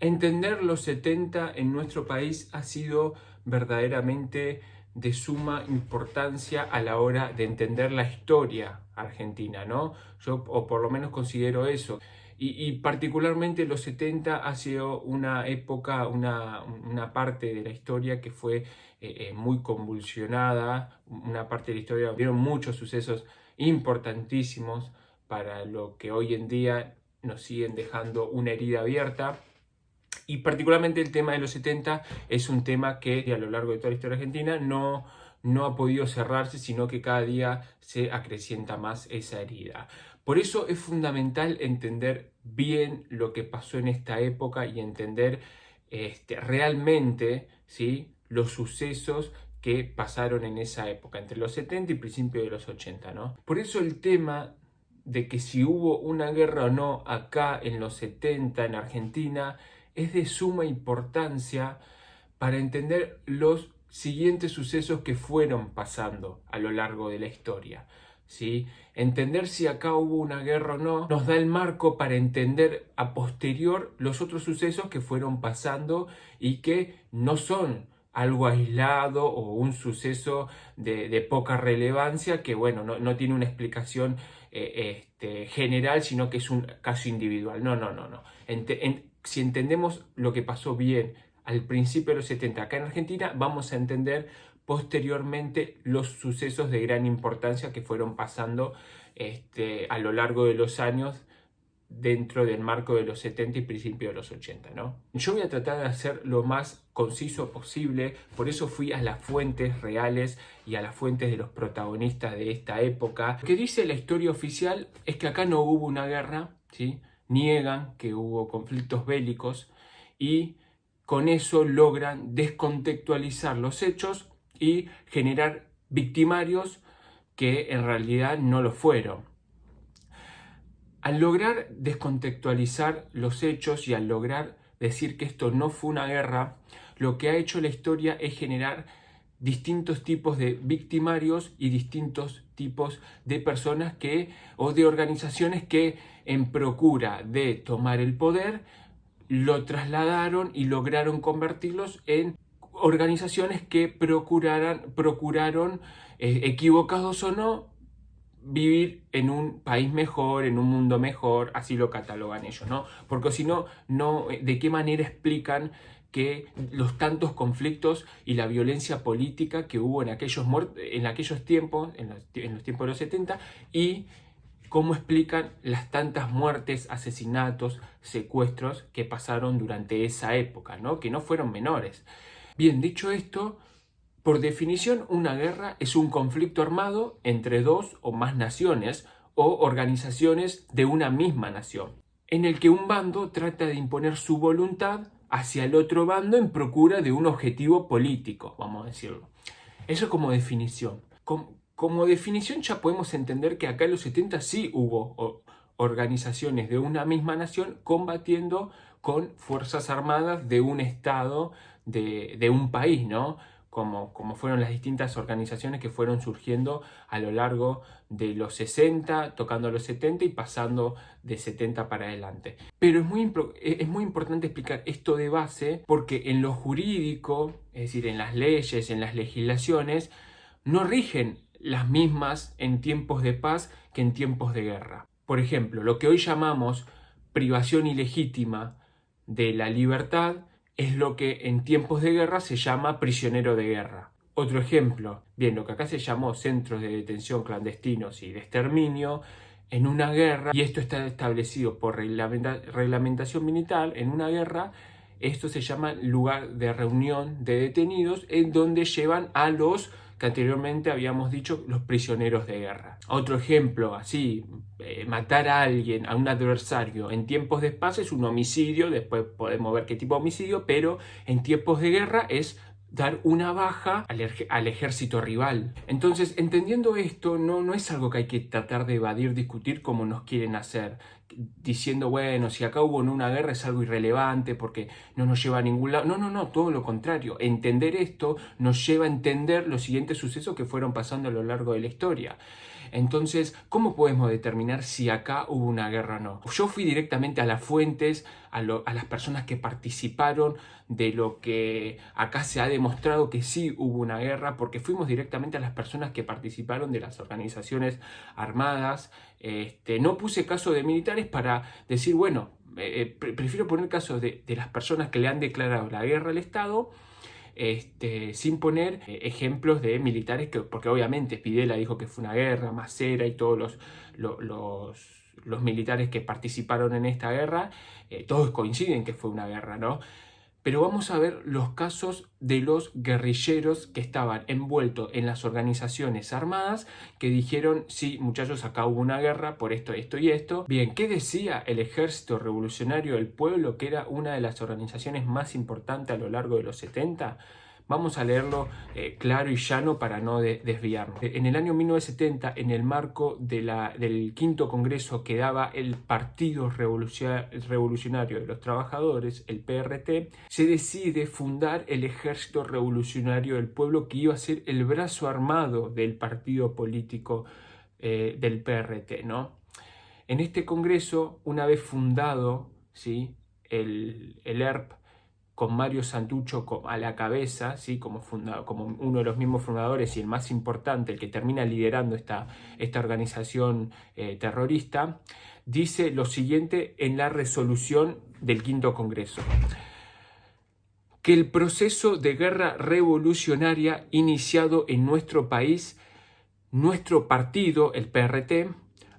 Entender los 70 en nuestro país ha sido verdaderamente de suma importancia a la hora de entender la historia argentina, ¿no? Yo, o por lo menos considero eso. Y particularmente los 70 ha sido una época, una parte de la historia que fue muy convulsionada, una parte de la historia, vieron muchos sucesos importantísimos para lo que hoy en día nos siguen dejando una herida abierta. Y particularmente el tema de los 70 es un tema que a lo largo de toda la historia argentina no ha podido cerrarse, sino que cada día se acrecienta más esa herida. Por eso es fundamental entender bien lo que pasó en esta época y entender realmente, ¿sí?, los sucesos que pasaron en esa época, entre los 70 y principios de los 80, ¿no? Por eso el tema de que si hubo una guerra o no acá en los 70 en Argentina es de suma importancia para entender los siguientes sucesos que fueron pasando a lo largo de la historia, ¿sí? Entender si acá hubo una guerra o no nos da el marco para entender a posterior los otros sucesos que fueron pasando y que no son algo aislado o un suceso de poca relevancia que, bueno, no tiene una explicación general, sino que es un caso individual. No. Si entendemos lo que pasó bien al principio de los 70 acá en Argentina, vamos a entender posteriormente los sucesos de gran importancia que fueron pasando a lo largo de los años dentro del marco de los 70 y principios de los 80, ¿no? Yo voy a tratar de hacer lo más conciso posible, por eso fui a las fuentes reales y a las fuentes de los protagonistas de esta época. Lo que dice la historia oficial es que acá no hubo una guerra, ¿sí? Niegan que hubo conflictos bélicos y con eso logran descontextualizar los hechos y generar victimarios que en realidad no lo fueron. Al lograr descontextualizar los hechos y al lograr decir que esto no fue una guerra, lo que ha hecho la historia es generar distintos tipos de victimarios y distintos tipos de personas o de organizaciones que en procura de tomar el poder lo trasladaron y lograron convertirlos en organizaciones que procuraron, equivocados o no, vivir en un país mejor, en un mundo mejor, así lo catalogan ellos, ¿no? Porque si no, ¿de qué manera explican que los tantos conflictos y la violencia política que hubo en aquellos tiempos, en los tiempos de los 70, y cómo explican las tantas muertes, asesinatos, secuestros que pasaron durante esa época, ¿no? Que no fueron menores. Bien, dicho esto, por definición, una guerra es un conflicto armado entre dos o más naciones o organizaciones de una misma nación, en el que un bando trata de imponer su voluntad hacia el otro bando en procura de un objetivo político, vamos a decirlo. Eso como definición. Como definición ya podemos entender que acá en los 70 sí hubo organizaciones de una misma nación combatiendo con fuerzas armadas de un estado, de un país, ¿no? Como fueron las distintas organizaciones que fueron surgiendo a lo largo de los 60, tocando los 70 y pasando de 70 para adelante. Pero es muy importante explicar esto de base porque en lo jurídico, es decir, en las leyes, en las legislaciones, no rigen las mismas en tiempos de paz que en tiempos de guerra. Por ejemplo, lo que hoy llamamos privación ilegítima de la libertad es lo que en tiempos de guerra se llama prisionero de guerra. Otro ejemplo, bien, lo que acá se llamó centros de detención clandestinos y de exterminio, en una guerra, y esto está establecido por reglamentación militar, en una guerra, esto se llama lugar de reunión de detenidos, en donde llevan a los que anteriormente habíamos dicho los prisioneros de guerra. Otro ejemplo, así, matar a alguien, a un adversario en tiempos de paz es un homicidio, después podemos ver qué tipo de homicidio, pero en tiempos de guerra es dar una baja al ejército rival. Entonces, entendiendo esto, no es algo que hay que tratar de evadir, discutir como nos quieren hacer, diciendo, bueno, si acá hubo una guerra es algo irrelevante porque no nos lleva a ningún lado. No, todo lo contrario. Entender esto nos lleva a entender los siguientes sucesos que fueron pasando a lo largo de la historia. Entonces, ¿cómo podemos determinar si acá hubo una guerra o no? Yo fui directamente a las fuentes, a las personas que participaron de lo que acá se ha demostrado que sí hubo una guerra, porque fuimos directamente a las personas que participaron de las organizaciones armadas. No puse caso de militares para decir, bueno, prefiero poner casos de las personas que le han declarado la guerra al Estado, sin poner ejemplos de militares, porque obviamente Videla dijo que fue una guerra, Macera y todos los militares que participaron en esta guerra, todos coinciden que fue una guerra, ¿no? Pero vamos a ver los casos de los guerrilleros que estaban envueltos en las organizaciones armadas, que dijeron, sí, muchachos, acá hubo una guerra por esto, esto y esto. Bien, ¿qué decía el Ejército Revolucionario del Pueblo, que era una de las organizaciones más importantes a lo largo de los 70? Vamos a leerlo claro y llano para no desviarnos. En el año 1970, en el marco del quinto congreso que daba el Partido Revolucionario de los Trabajadores, el PRT, se decide fundar el Ejército Revolucionario del Pueblo, que iba a ser el brazo armado del partido político del PRT, ¿no? En este congreso, una vez fundado, ¿sí?, el ERP, con Mario Santucho a la cabeza, ¿sí?, como uno de los mismos fundadores y el más importante, el que termina liderando esta organización terrorista, dice lo siguiente en la resolución del quinto congreso: que el proceso de guerra revolucionaria iniciado en nuestro país, nuestro partido, el PRT,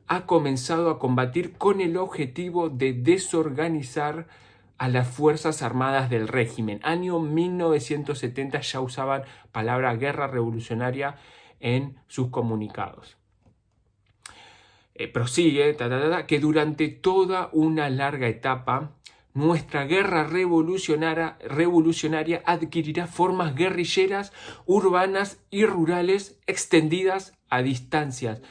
ha comenzado a combatir con el objetivo de desorganizar a las Fuerzas Armadas del régimen. Año 1970 ya usaban palabra guerra revolucionaria en sus comunicados. Prosigue, que durante toda una larga etapa nuestra guerra revolucionaria adquirirá formas guerrilleras, urbanas y rurales extendidas a distancias,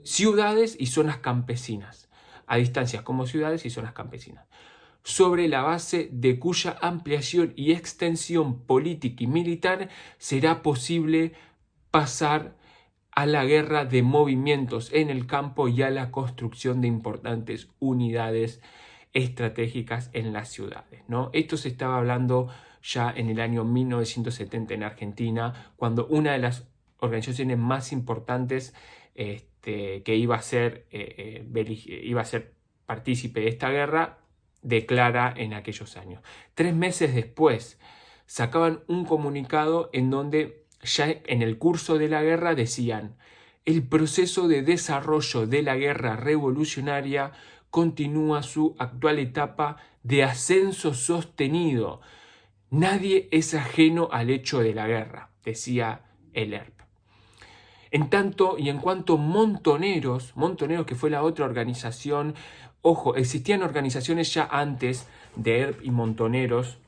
ciudades y zonas campesinas. A distancias como ciudades y zonas campesinas, sobre la base de cuya ampliación y extensión política y militar será posible pasar a la guerra de movimientos en el campo y a la construcción de importantes unidades estratégicas en las ciudades, ¿no? Esto se estaba hablando ya en el año 1970 en Argentina, cuando una de las organizaciones más importantes que iba a ser partícipe de esta guerra declara en aquellos años. 3 meses después sacaban un comunicado en donde ya en el curso de la guerra decían: el proceso de desarrollo de la guerra revolucionaria continúa su actual etapa de ascenso sostenido. Nadie es ajeno al hecho de la guerra, decía el ERP. En tanto y en cuanto Montoneros, que fue la otra organización, ojo, existían organizaciones ya antes de ERP y Montoneros,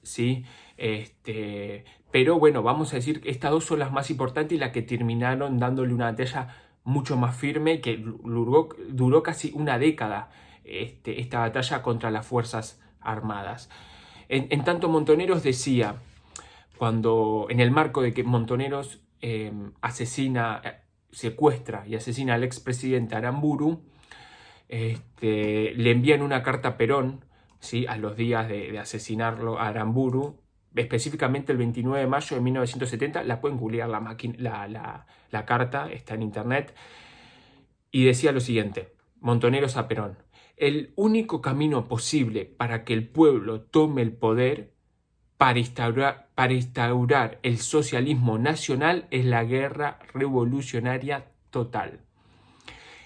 ¿sí? Pero bueno, vamos a decir que estas dos son las más importantes y las que terminaron dándole una batalla mucho más firme, que duró casi una década esta batalla contra las Fuerzas Armadas. En tanto, Montoneros decía, cuando en el marco de que Montoneros secuestra y asesina al expresidente Aramburu, le envían una carta a Perón, ¿sí?, a los días de asesinarlo a Aramburu, específicamente el 29 de mayo de 1970, la pueden googlear la carta, está en internet, y decía lo siguiente: Montoneros a Perón: el único camino posible para que el pueblo tome el poder para instaurar el socialismo nacional es la guerra revolucionaria total.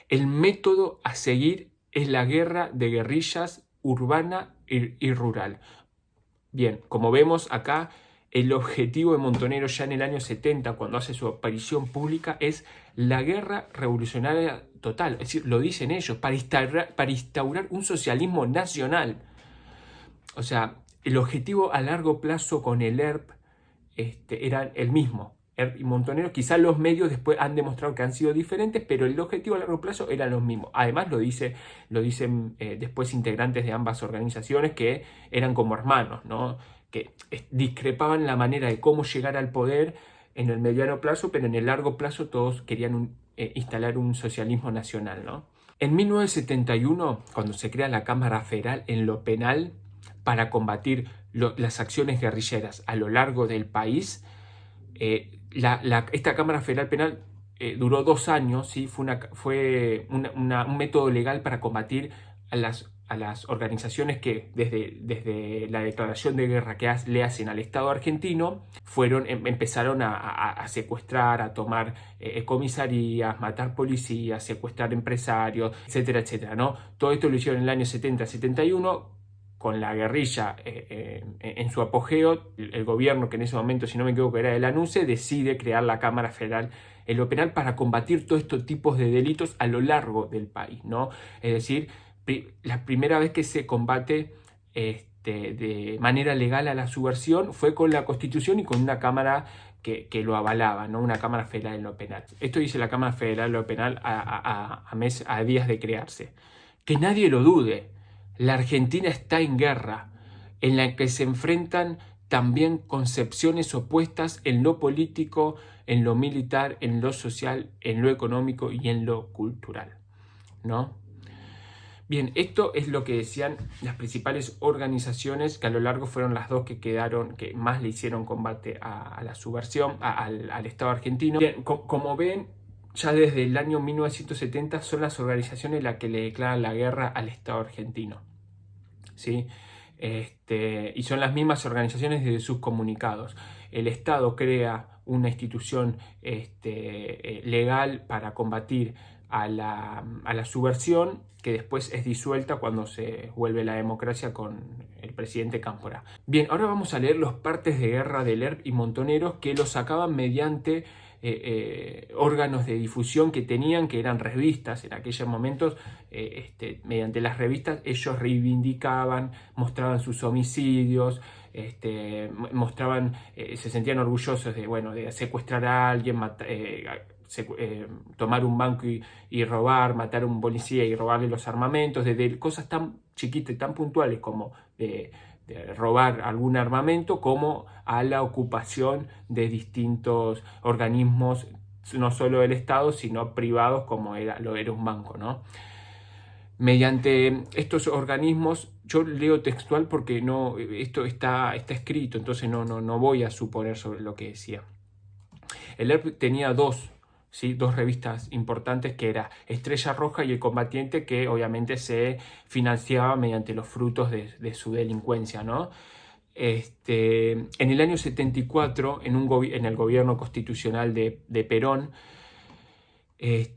El método a seguir es la guerra de guerrillas urbana y rural. Bien, como vemos acá, el objetivo de Montoneros ya en el año 70, cuando hace su aparición pública, es la guerra revolucionaria total. Es decir, lo dicen ellos, para instaurar un socialismo nacional. O sea, el objetivo a largo plazo con el ERP era el mismo. ERP y Montoneros, quizás los medios después han demostrado que han sido diferentes, pero el objetivo a largo plazo era lo mismo. Además lo dicen después integrantes de ambas organizaciones, que eran como hermanos, ¿no?, que discrepaban la manera de cómo llegar al poder en el mediano plazo, pero en el largo plazo todos querían instalar un socialismo nacional, ¿no? En 1971, cuando se crea la Cámara Federal en lo penal para combatir las acciones guerrilleras a lo largo del país, esta Cámara Federal Penal duró 2 años, ¿sí? Fue un método legal para combatir a las organizaciones que desde la declaración de guerra que le hacen al Estado argentino empezaron a secuestrar, a tomar comisarías, matar policías, secuestrar empresarios, etcétera, etcétera, ¿no? Todo esto lo hicieron en el año 70-71 con la guerrilla en su apogeo. El gobierno, que en ese momento, si no me equivoco, era de la NUCE, decide crear la Cámara Federal en lo penal para combatir todos estos tipos de delitos a lo largo del país, ¿no? Es decir, la primera vez que se combate de manera legal a la subversión fue con la Constitución y con una Cámara que lo avalaba, ¿no? Una Cámara Federal en lo penal. Esto dice la Cámara Federal en lo penal a días de crearse. Que nadie lo dude, la Argentina está en guerra, en la que se enfrentan también concepciones opuestas en lo político, en lo militar, en lo social, en lo económico y en lo cultural, ¿no? Bien, esto es lo que decían las principales organizaciones, que a lo largo fueron las dos que más le hicieron combate a la subversión, al Estado argentino. Bien, como ven, ya desde el año 1970 son las organizaciones las que le declaran la guerra al Estado argentino, ¿sí? Y son las mismas organizaciones desde sus comunicados. El Estado crea una institución legal para combatir a la subversión, que después es disuelta cuando se vuelve la democracia con el presidente Cámpora. Bien, ahora vamos a leer los partes de guerra de Lerp y Montoneros, que los sacaban mediante órganos de difusión que tenían, que eran revistas. En aquellos momentos, mediante las revistas, ellos reivindicaban, mostraban sus homicidios, se sentían orgullosos de secuestrar a alguien, tomar un banco y robar, matar a un policía y robarle los armamentos, desde cosas tan chiquitas y tan puntuales como de robar algún armamento, como a la ocupación de distintos organismos, no solo del Estado, sino privados, como lo era un banco, ¿no? Mediante estos organismos, yo leo textual porque esto está escrito, entonces no voy a suponer sobre lo que decía. El ERP tenía dos revistas importantes, que era Estrella Roja y El Combatiente, que obviamente se financiaba mediante los frutos de su delincuencia, ¿no? En el año 74, en el gobierno constitucional de Perón,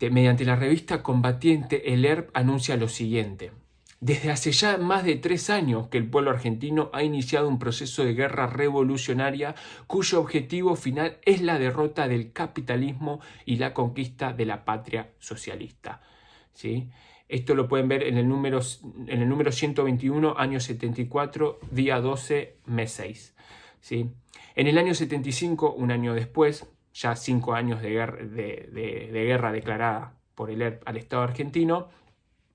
mediante la revista Combatiente, el ERP anuncia lo siguiente: desde hace ya más de 3 años que el pueblo argentino ha iniciado un proceso de guerra revolucionaria cuyo objetivo final es la derrota del capitalismo y la conquista de la patria socialista, ¿sí? Esto lo pueden ver en el número 121, año 74, día 12, mes 6, ¿sí? En el año 75, un año después, ya 5 años de guerra declarada por el ERP al Estado argentino,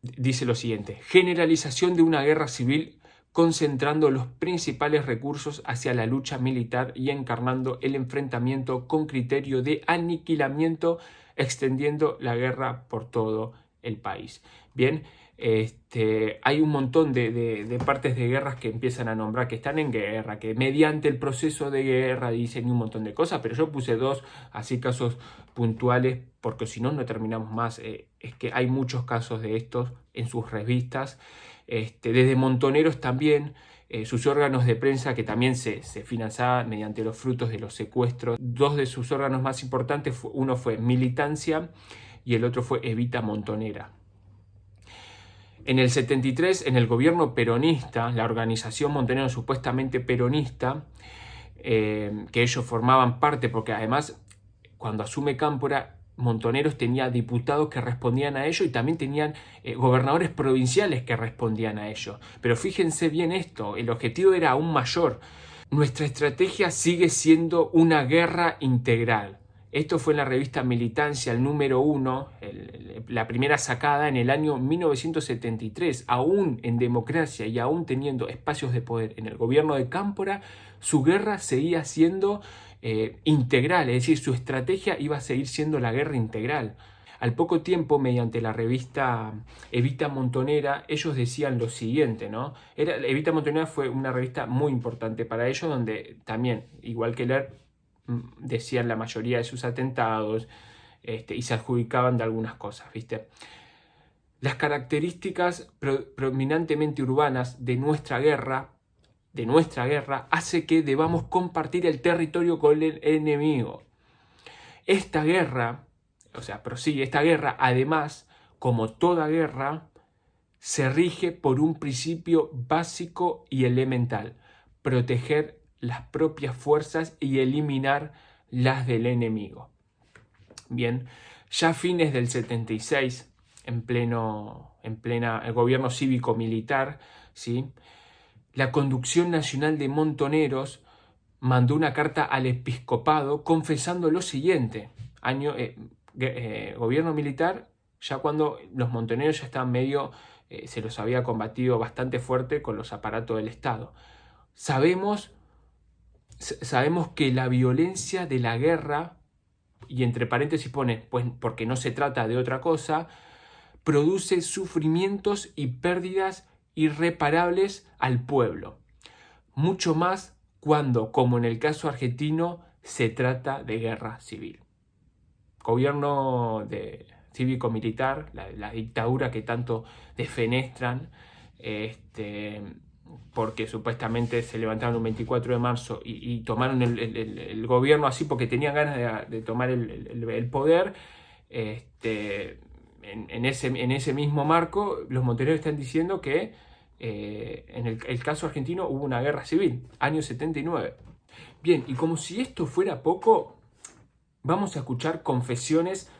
dice lo siguiente: generalización de una guerra civil concentrando los principales recursos hacia la lucha militar y encarnando el enfrentamiento con criterio de aniquilamiento, extendiendo la guerra por todo el país. Bien, hay un montón de partes de guerras que empiezan a nombrar que están en guerra, que mediante el proceso de guerra dicen un montón de cosas, pero yo puse 2 así casos puntuales porque si no terminamos más. Es que hay muchos casos de estos en sus revistas, desde Montoneros también, sus órganos de prensa que también se financiaban mediante los frutos de los secuestros. 2 de sus órganos más importantes, uno fue Militancia y el otro fue Evita Montonera. En el 73, en el gobierno peronista, la organización Montonero supuestamente peronista, que ellos formaban parte, porque además cuando asume Cámpora, Montoneros tenía diputados que respondían a ello y también tenían gobernadores provinciales que respondían a ello. Pero fíjense bien esto, el objetivo era aún mayor. Nuestra estrategia sigue siendo una guerra integral. Esto fue en la revista Militancia, el número 1, la primera sacada en el año 1973. Aún en democracia y aún teniendo espacios de poder en el gobierno de Cámpora, su guerra seguía siendo integral, es decir, su estrategia iba a seguir siendo la guerra integral. Al poco tiempo, mediante la revista Evita Montonera, ellos decían lo siguiente, ¿no? Evita Montonera fue una revista muy importante para ellos, donde también, igual que Ler, decían la mayoría de sus atentados y se adjudicaban de algunas cosas, ¿viste? Las características predominantemente urbanas de nuestra guerra hace que debamos compartir el territorio con el enemigo. Esta guerra, además, como toda guerra, se rige por un principio básico y elemental: proteger las propias fuerzas y eliminar las del enemigo. Bien, ya a fines del 76, en plena el gobierno cívico-militar, ¿sí?, la Conducción Nacional de Montoneros mandó una carta al episcopado confesando lo siguiente. Gobierno militar, ya cuando los montoneros ya estaban se los había combatido bastante fuerte con los aparatos del Estado. Sabemos que la violencia de la guerra, y entre paréntesis pone, pues porque no se trata de otra cosa, produce sufrimientos y pérdidas irreparables al pueblo. Mucho más cuando, como en el caso argentino, se trata de guerra civil. Gobierno cívico-militar, la dictadura que tanto defenestran, porque supuestamente se levantaron un 24 de marzo y tomaron el gobierno así porque tenían ganas de tomar el poder. En ese mismo marco, los montoneros están diciendo que en el caso argentino hubo una guerra civil, año 79. Bien, y como si esto fuera poco, vamos a escuchar confesiones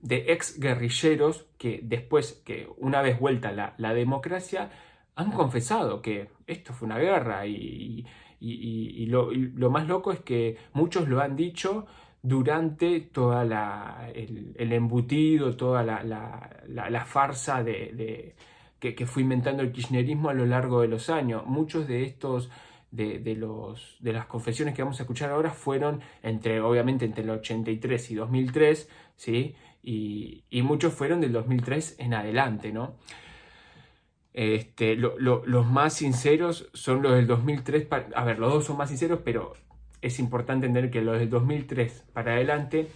de ex guerrilleros que después, que una vez vuelta la democracia, han confesado que esto fue una guerra y lo más loco es que muchos lo han dicho durante toda el embutido, toda la farsa que fue inventando el kirchnerismo a lo largo de los años. Muchos de estos de las confesiones que vamos a escuchar ahora fueron obviamente entre el 83 y 2003, ¿sí? Y muchos fueron del 2003 en adelante, ¿no? Los más sinceros son los del 2003. A ver, los dos son más sinceros, pero es importante entender que los del 2003 para adelante,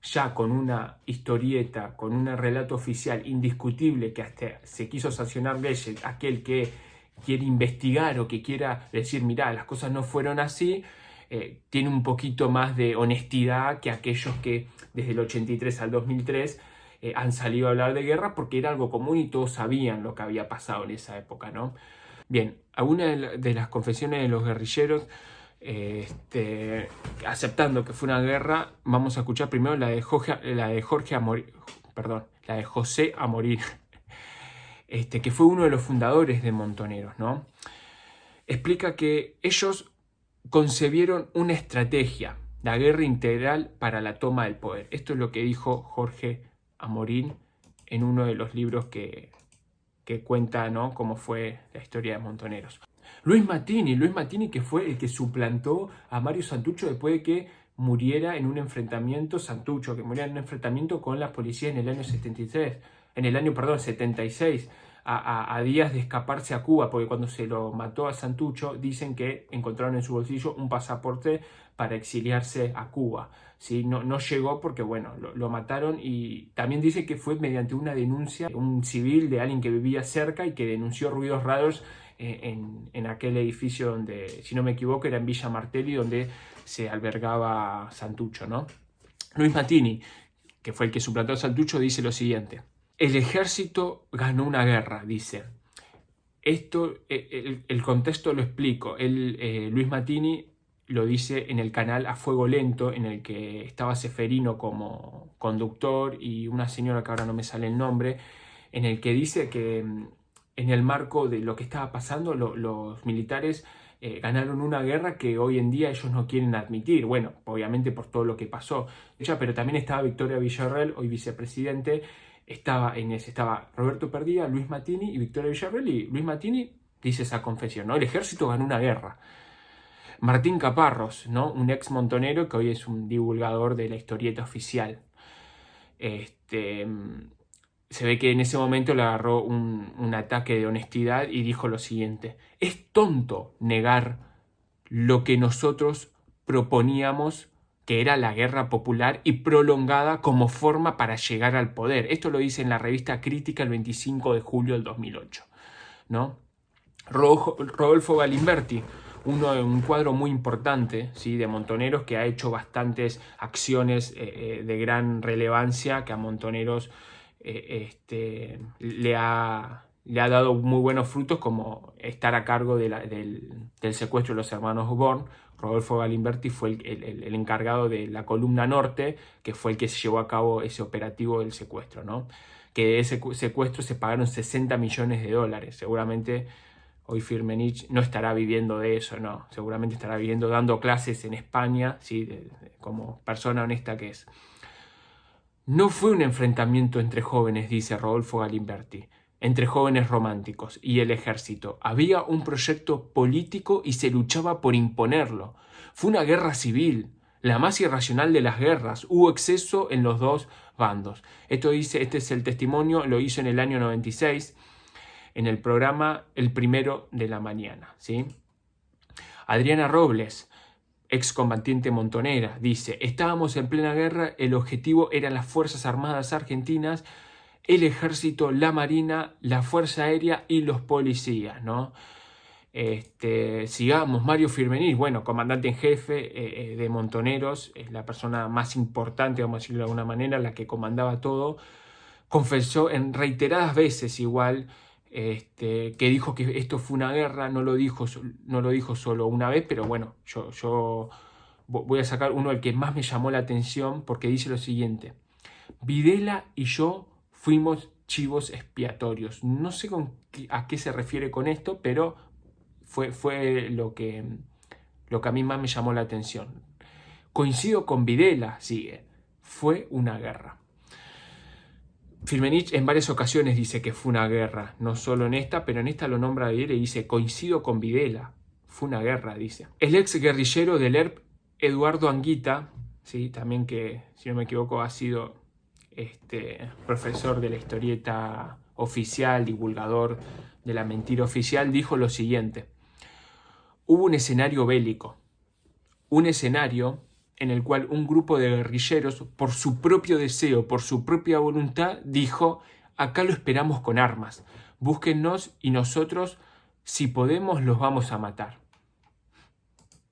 ya con una historieta, con un relato oficial indiscutible que hasta se quiso sancionar leyes, aquel que quiere investigar o que quiera decir, mirá, las cosas no fueron así, tiene un poquito más de honestidad que aquellos que desde el 83 al 2003 han salido a hablar de guerra porque era algo común y todos sabían lo que había pasado en esa época, ¿no? Bien, algunas de las confesiones de los guerrilleros, aceptando que fue una guerra, vamos a escuchar primero la de José Amorín, que fue uno de los fundadores de Montoneros, ¿no? Explica que ellos concebieron una estrategia, la guerra integral para la toma del poder. Esto es lo que dijo Jorge Amorín en uno de los libros que cuenta, ¿no?, cómo fue la historia de Montoneros. Luis Mattini, que fue el que suplantó a Mario Santucho después de que muriera en un enfrentamiento, con la policía en el año 76, a días de escaparse a Cuba, porque cuando se lo mató a Santucho, dicen que encontraron en su bolsillo un pasaporte para exiliarse a Cuba. ¿Sí? No llegó porque, bueno, lo mataron, y también dice que fue mediante una denuncia, un civil de alguien que vivía cerca y que denunció ruidos raros en aquel edificio donde, si no me equivoco, era en Villa Martelli, donde se albergaba Santucho, ¿no? Luis Mattini, que fue el que suplantó a Santucho, dice lo siguiente: el ejército ganó una guerra, dice. Esto, el contexto lo explico. Luis Mattini lo dice en el canal A Fuego Lento, en el que estaba Ceferino como conductor y una señora que ahora no me sale el nombre, en el que dice que en el marco de lo que estaba pasando, los militares ganaron una guerra que hoy en día ellos no quieren admitir. Bueno, obviamente por todo lo que pasó. Pero también estaba Victoria Villarruel, hoy vicepresidente. Estaba Roberto Perdía, Luis Mattini y Victoria Villarruel, y Luis Mattini dice esa confesión, ¿no? El ejército ganó una guerra. Martín Caparrós, ¿no?, un ex montonero que hoy es un divulgador de la historieta oficial. se ve que en ese momento le agarró un ataque de honestidad y dijo lo siguiente: es tonto negar lo que nosotros proponíamos, que era la guerra popular y prolongada como forma para llegar al poder. Esto lo dice en la revista Crítica el 25 de julio del 2008, ¿no? Rodolfo Galimberti, un cuadro muy importante, ¿sí?, de Montoneros, que ha hecho bastantes acciones de gran relevancia, que a Montoneros le ha dado muy buenos frutos, como estar a cargo del secuestro de los hermanos Born. Rodolfo Galimberti fue el encargado de la columna norte, que fue el que se llevó a cabo ese operativo del secuestro, ¿no? Que de ese secuestro se pagaron 60 millones de dólares. Seguramente hoy Firmenich no estará viviendo de eso, no. Seguramente estará viviendo dando clases en España, ¿sí?, como persona honesta que es. No fue un enfrentamiento entre jóvenes, dice Rodolfo Galimberti, entre jóvenes románticos y el ejército. Había un proyecto político y se luchaba por imponerlo. Fue una guerra civil, la más irracional de las guerras. Hubo exceso en los dos bandos. Este es el testimonio, lo hizo en el año 96, en el programa El Primero de la Mañana, ¿sí? Adriana Robles, excombatiente montonera, dice: estábamos en plena guerra, el objetivo eran las Fuerzas Armadas Argentinas, el Ejército, la Marina, la Fuerza Aérea y los policías, ¿no? Sigamos, Mario Firmenich, bueno, comandante en jefe de Montoneros, es la persona más importante, vamos a decirlo de alguna manera, la que comandaba todo, confesó en reiteradas veces igual que dijo que esto fue una guerra. No lo dijo solo una vez, pero bueno, yo voy a sacar uno del que más me llamó la atención, porque dice lo siguiente: Videla y yo fuimos chivos expiatorios. No sé a qué se refiere con esto, pero fue lo que a mí más me llamó la atención. Coincido con Videla, sigue, fue una guerra. Firmenich en varias ocasiones dice que fue una guerra, no solo en esta, pero en esta lo nombra de él y dice: coincido con Videla, fue una guerra, dice. El ex guerrillero del ERP, Eduardo Anguita, ¿sí?, también, que si no me equivoco ha sido profesor de la historieta oficial, divulgador de la mentira oficial, dijo lo siguiente: hubo un escenario bélico, un escenario en el cual un grupo de guerrilleros, por su propio deseo, por su propia voluntad, dijo: acá lo esperamos con armas, búsquennos y nosotros, si podemos, los vamos a matar.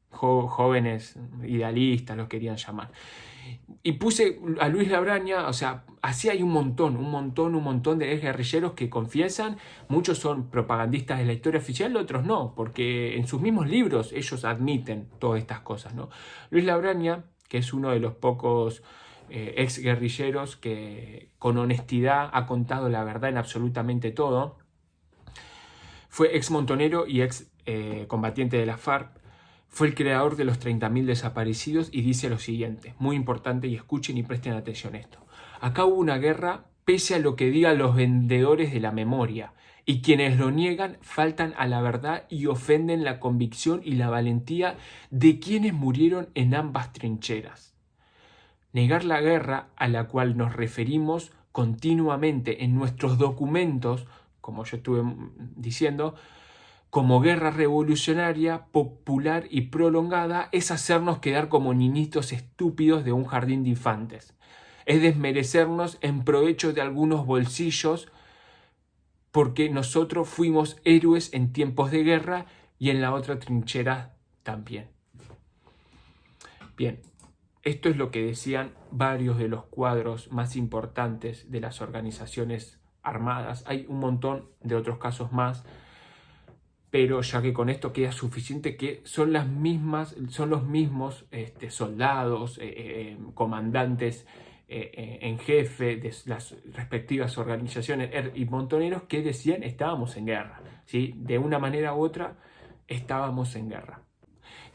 Jóvenes idealistas los querían llamar. Y puse a Luis Labraña, o sea, así hay un montón de guerrilleros que confiesan. Muchos son propagandistas de la historia oficial, otros no, porque en sus mismos libros ellos admiten todas estas cosas, ¿no? Luis Labraña, que es uno de los pocos ex guerrilleros que con honestidad ha contado la verdad en absolutamente todo, fue ex montonero y ex combatiente de la FARC. Fue el creador de los 30.000 desaparecidos y dice lo siguiente, muy importante, y escuchen y presten atención a esto: acá hubo una guerra pese a lo que digan los vendedores de la memoria, y quienes lo niegan faltan a la verdad y ofenden la convicción y la valentía de quienes murieron en ambas trincheras. Negar la guerra a la cual nos referimos continuamente en nuestros documentos, como yo estuve diciendo, como guerra revolucionaria, popular y prolongada, es hacernos quedar como niñitos estúpidos de un jardín de infantes. Es desmerecernos en provecho de algunos bolsillos, porque nosotros fuimos héroes en tiempos de guerra y en la otra trinchera también. Bien, esto es lo que decían varios de los cuadros más importantes de las organizaciones armadas. Hay un montón de otros casos más, pero ya que con esto queda suficiente, que son los mismos soldados, comandantes en jefe de las respectivas organizaciones y montoneros que decían: estábamos en guerra, ¿sí? De una manera u otra estábamos en guerra.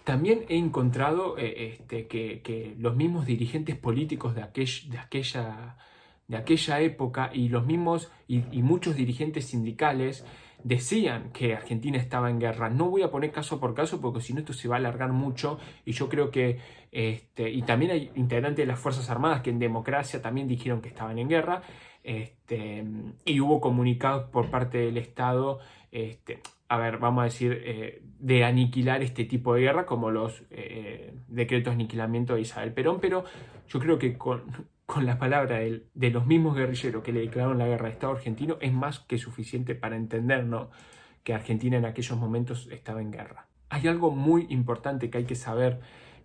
También he encontrado que los mismos dirigentes políticos de aquella época y los mismos y muchos dirigentes sindicales decían que Argentina estaba en guerra. No voy a poner caso por caso porque si no esto se va a alargar mucho, y yo creo que, y también hay integrantes de las Fuerzas Armadas que en democracia también dijeron que estaban en guerra, y hubo comunicados por parte del Estado, a ver, vamos a decir, de aniquilar este tipo de guerra, como los decretos de aniquilamiento de Isabel Perón, pero yo creo que con la palabra de los mismos guerrilleros que le declararon la guerra al Estado argentino es más que suficiente para entender, ¿no?, que Argentina en aquellos momentos estaba en guerra. Hay algo muy importante que hay que saber,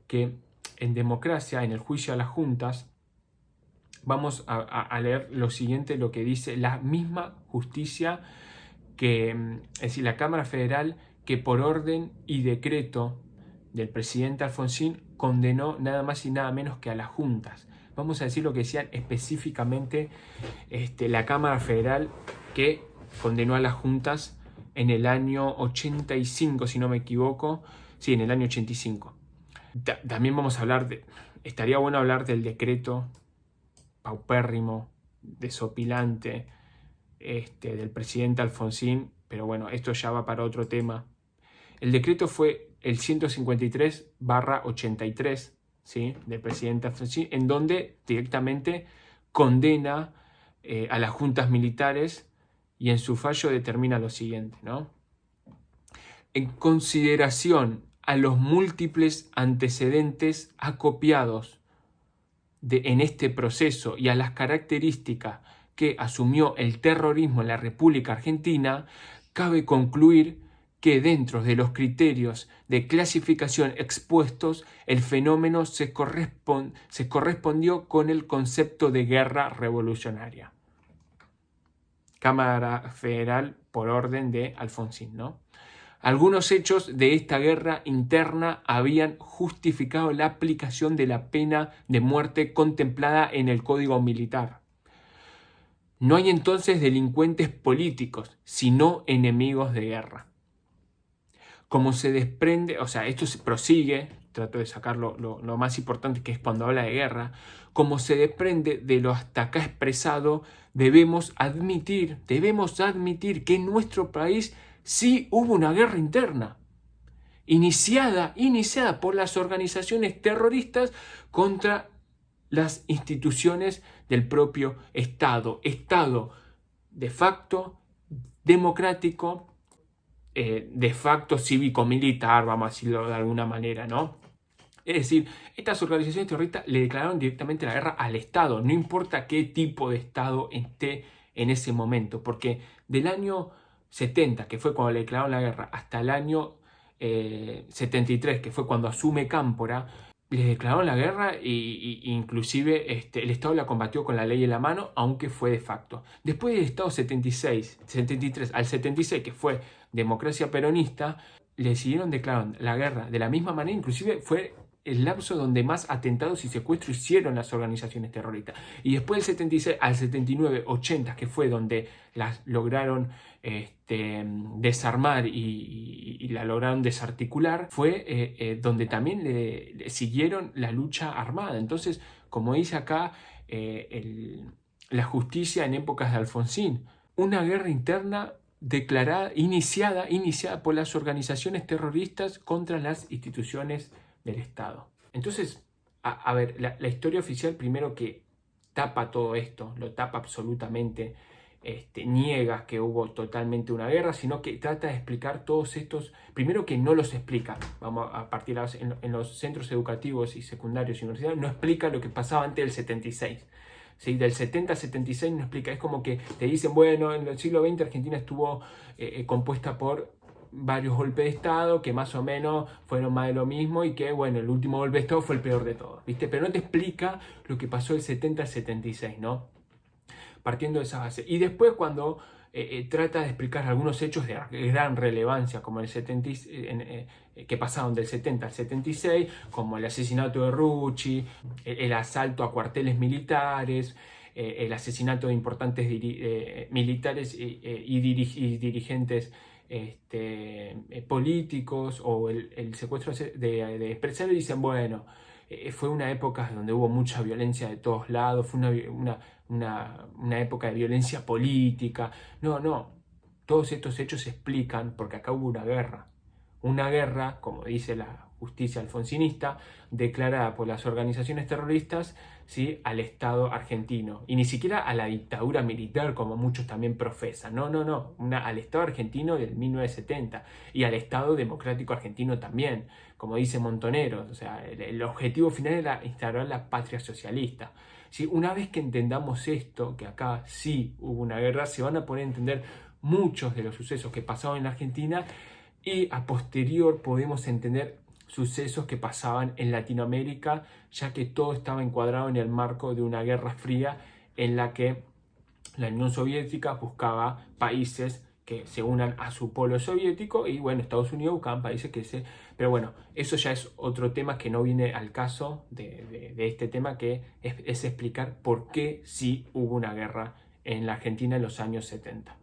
que en democracia, en el juicio a las juntas, vamos a leer lo siguiente, lo que dice la misma justicia, es decir, la Cámara Federal, que por orden y decreto del presidente Alfonsín condenó nada más y nada menos que a las juntas. Vamos a decir lo que decían específicamente la Cámara Federal, que condenó a las juntas en el año 85, si no me equivoco. Sí, en el año 85. También vamos a hablar estaría bueno hablar del decreto paupérrimo, desopilante, del presidente Alfonsín, pero bueno, esto ya va para otro tema. El decreto fue el 153/83, ¿sí?, del presidente Alfonsín, en donde directamente condena a las juntas militares, y en su fallo determina lo siguiente, ¿no? En consideración a los múltiples antecedentes acopiados en este proceso y a las características que asumió el terrorismo en la República Argentina, cabe concluir que dentro de los criterios de clasificación expuestos, el fenómeno se correspondió con el concepto de guerra revolucionaria. Cámara Federal por orden de Alfonsín, ¿no? Algunos hechos de esta guerra interna habían justificado la aplicación de la pena de muerte contemplada en el Código Militar. No hay entonces delincuentes políticos, sino enemigos de guerra. Como se desprende, o sea, esto se prosigue, trato de sacar lo más importante, que es cuando habla de guerra, como se desprende de lo hasta acá expresado, debemos admitir que en nuestro país sí hubo una guerra interna, iniciada por las organizaciones terroristas contra las instituciones del propio Estado de facto democrático, de facto cívico-militar, vamos a decirlo de alguna manera, ¿no? Es decir, estas organizaciones terroristas le declararon directamente la guerra al Estado, no importa qué tipo de Estado esté en ese momento, porque del año 70, que fue cuando le declararon la guerra, hasta el año 73, que fue cuando asume Cámpora, le declararon la guerra y inclusive el Estado la combatió con la ley en la mano, aunque fue de facto. Después del Estado 73 al 76, que fue democracia peronista, le siguieron declarando la guerra de la misma manera, inclusive fue el lapso donde más atentados y secuestros hicieron las organizaciones terroristas. Y después del 76 al 79, 80, que fue donde las lograron desarmar y la lograron desarticular, fue donde también le siguieron la lucha armada. Entonces, como dice acá la justicia en épocas de Alfonsín, una guerra interna declarada, iniciada por las organizaciones terroristas contra las instituciones del Estado. Entonces, a ver, la historia oficial primero que tapa todo esto, lo tapa absolutamente, niega que hubo totalmente una guerra, sino que trata de explicar todos estos, primero que no los explica, vamos a partir en los centros educativos y secundarios y universidades, no explica lo que pasaba antes del 76. ¿Sí? Del 70 al 76 no explica, es como que te dicen, bueno, en el siglo XX Argentina estuvo compuesta por varios golpes de Estado que más o menos fueron más de lo mismo y que, bueno, el último golpe de Estado fue el peor de todos, ¿viste? Pero no te explica lo que pasó del 70 al 76, ¿no? Partiendo de esa base. Y después cuando trata de explicar algunos hechos de gran relevancia, como que pasaron del 70 al 76, como el asesinato de Rucci, el asalto a cuarteles militares, el asesinato de importantes militares y dirigentes políticos, o el secuestro de empresarios, dicen, bueno, fue una época donde hubo mucha violencia de todos lados, fue una época de violencia política. No, todos estos hechos explican porque acá hubo una guerra. Una guerra, como dice la justicia alfonsinista, declarada por las organizaciones terroristas, ¿sí?, al Estado argentino. Y ni siquiera a la dictadura militar, como muchos también profesan. No, no, no. Al Estado argentino del 1970. Y al Estado democrático argentino también, como dice Montoneros. O sea, el objetivo final era instaurar la patria socialista. ¿Sí? Una vez que entendamos esto, que acá sí hubo una guerra, se van a poder entender muchos de los sucesos que pasaban en la Argentina, y a posterior podemos entender sucesos que pasaban en Latinoamérica, ya que todo estaba encuadrado en el marco de una guerra fría en la que la Unión Soviética buscaba países que se unan a su polo soviético, y bueno, Estados Unidos buscaban países que se... Pero bueno, eso ya es otro tema que no viene al caso de este tema, que es explicar por qué sí hubo una guerra en la Argentina en los años 70.